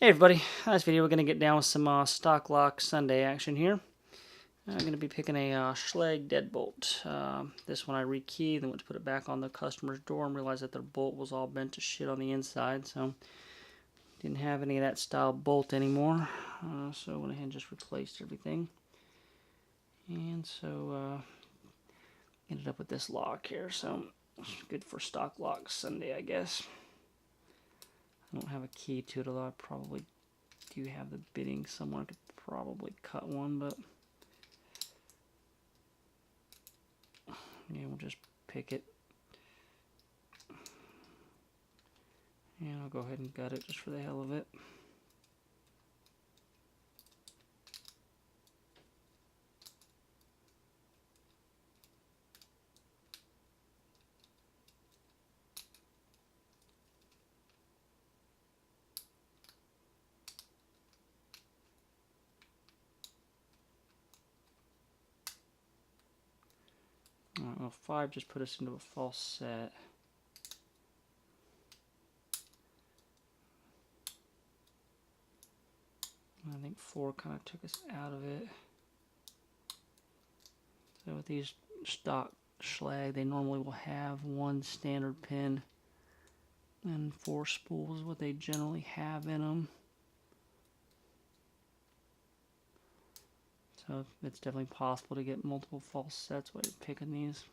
Hey everybody, last video we're going to get down with some stock lock Sunday action here. I'm going to be picking a Schlage Deadbolt. This one I rekeyed, then went to put it back on the customer's door and realized that their bolt was all bent to shit on the inside, so didn't have any of that style bolt anymore. So I went ahead and just replaced everything. And so ended up with this lock here, so it's good for stock lock Sunday, I guess. I don't have a key to it, although I probably do have the bitting somewhere. I could probably cut one, but yeah, we'll just pick it. And I'll go ahead and gut it just for the hell of it. Well, 5 just put us into a false set. I think 4 kind of took us out of it. So with these stock Schlage, they normally will have 1 standard pin and 4 spools is what they generally have in them. So it's definitely possible to get multiple false sets while you're picking these.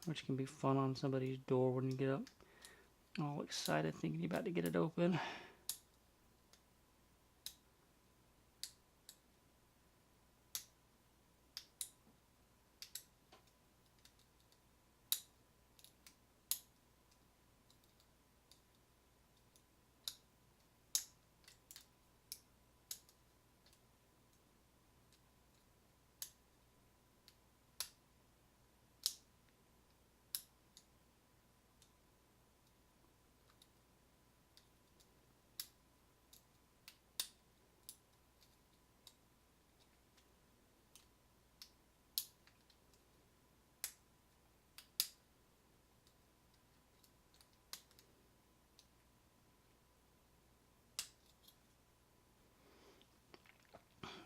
Which can be fun on somebody's door when you get up all excited thinking you're about to get it open.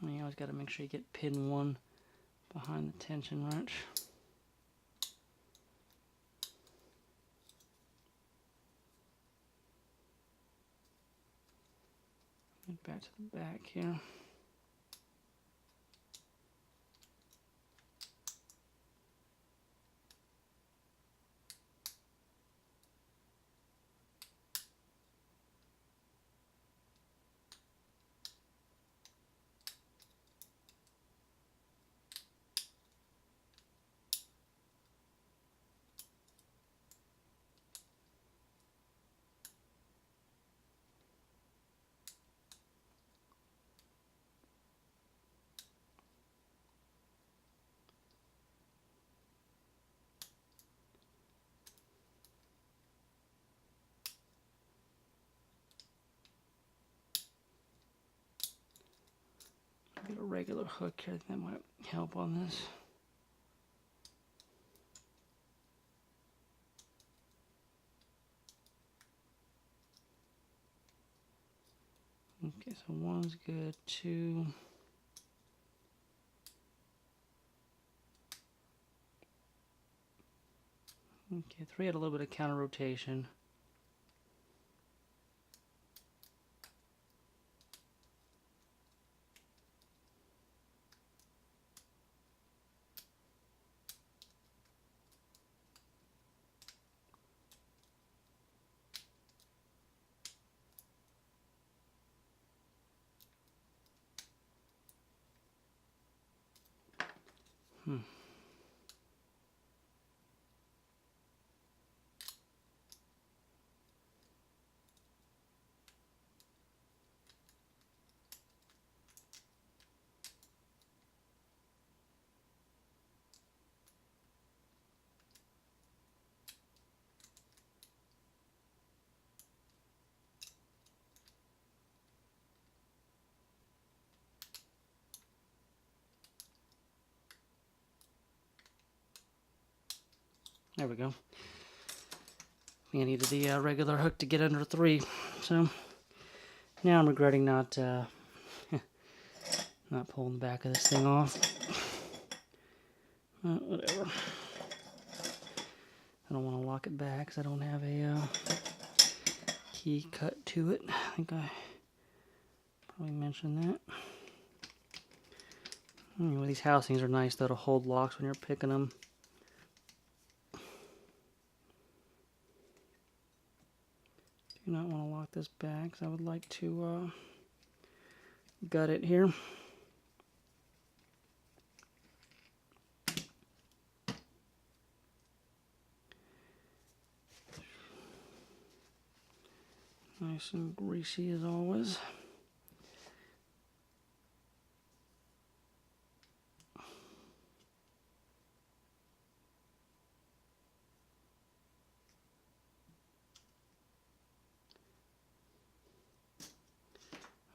You always got to make sure you get pin 1 behind the tension wrench. Get back to the back here. Get a regular hook here, that might help on this. Okay, so 1's good, 2. Okay, 3 had a little bit of counter rotation. There we go. I needed the regular hook to get under 3. So now I'm regretting not not pulling the back of this thing off. Whatever. I don't want to lock it back because I don't have a key cut to it. I think I probably mentioned that. Anyway, these housings are nice though to hold locks when you're picking them. Do not want to lock this back because I would like to gut it here. Nice and greasy as always.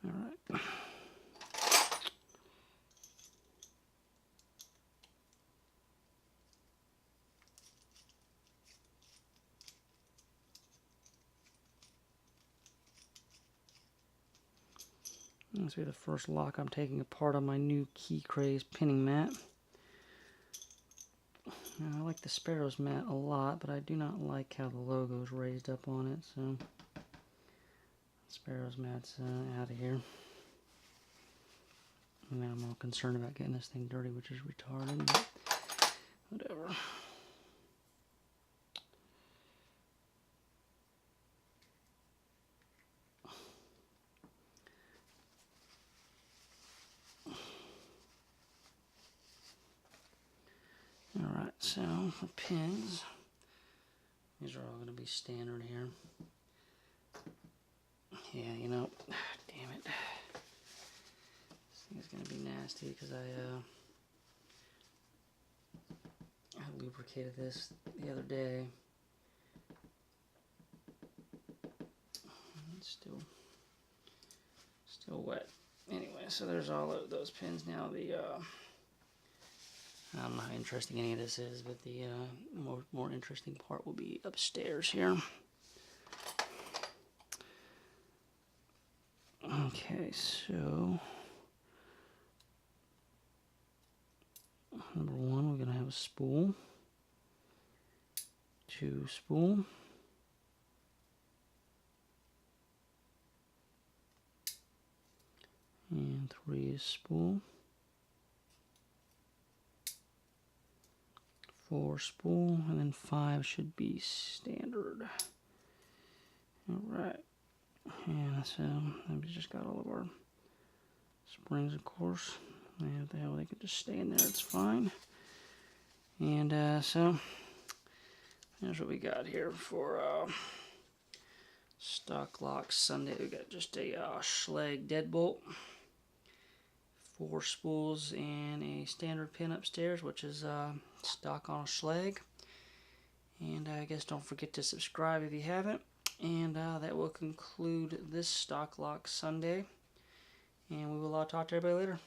All right. This will be the first lock I'm taking apart on my new Key Craze pinning mat. Now, I like the Sparrows mat a lot, but I do not like how the logo is raised up on it, so Sparrows mat's out of here. And now I'm all concerned about getting this thing dirty, which is retarded, but whatever. Alright, so the pins, these are all going to be standard here. Yeah, you know, damn it. This thing is going to be nasty because I lubricated this the other day. It's still wet. Anyway, so there's all of those pins now. The I don't know how interesting any of this is, but the more interesting part will be upstairs here. Okay, so number 1, we're going to have a spool, 2 spool, and 3 is spool, 4 spool, and then 5 should be standard. Alright, and so we just got all of our springs, of course. And the hell, they can just stay in there, it's fine. And so here's what we got here for stock lock Sunday. We got just a Schlage Deadbolt, 4 spools, and a standard pin upstairs, which is stock on a Schlage. And I guess don't forget to subscribe if you haven't. And that will conclude this stock lock Sunday. And we will talk to everybody later.